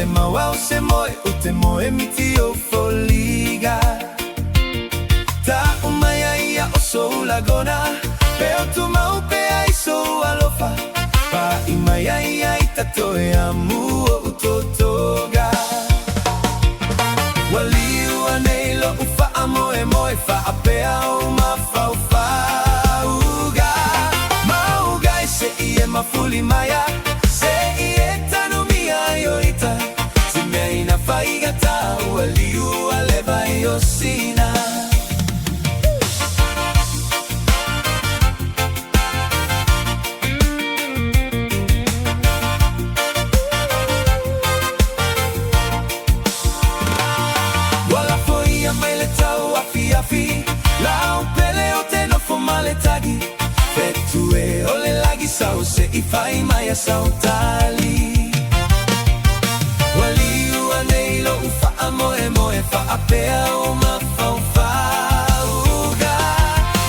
le mawao se moe o te moe miti o foliga. Ta umaya ia o sou lagona, peo tu mau pe ai sou alofa. Pa imaya ia i tatoe amu o utotoga. Waliu anei lo ufa amoe moe fa apea o mafauga. Mauga i se ie mafuli maya, se ie tanumia yoita. Simeina faigata waliu aleva yosina. Lau pele o te nofo male tagi, fetue ole lagi sau se I fai maya sau tali. Waliu anei lo ufa amoe moe fa apea o mafauga.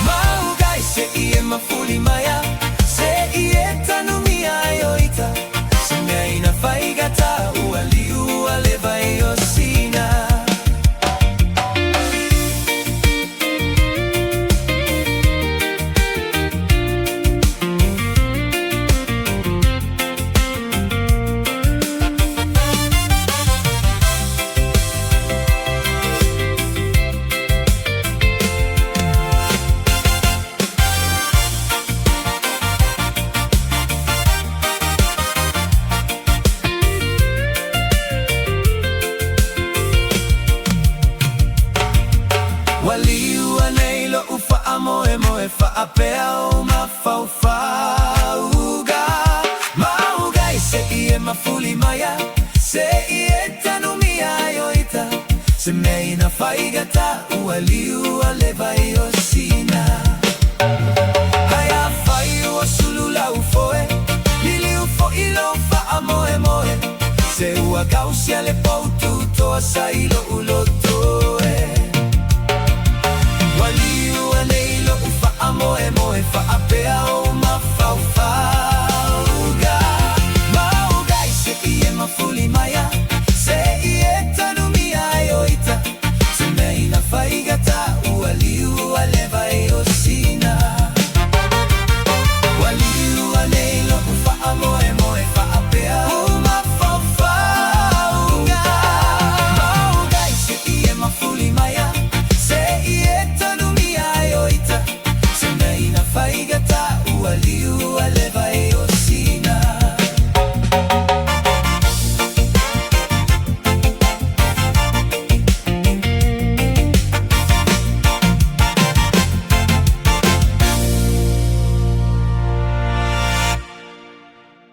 Mauga I se ie mafuli maya, se ie tanumia yoita. Se meina faigata waliu aleva yosina. Waliu anei lo ufa amoe moe fa apea o mafauga. Mauga I se ie mafuli maya, se ie tanumia yoita. Se meina faigata waliu aleva yosina. Haya fai o sulula ufoe, lili ufo ilo ufa amoe moe. Se ua gausia le poutu toa sa ilo ulotoe. Waliu anei lo ufa amoe moe fa apea o mafauga. Mauga I se ie mafuli maya.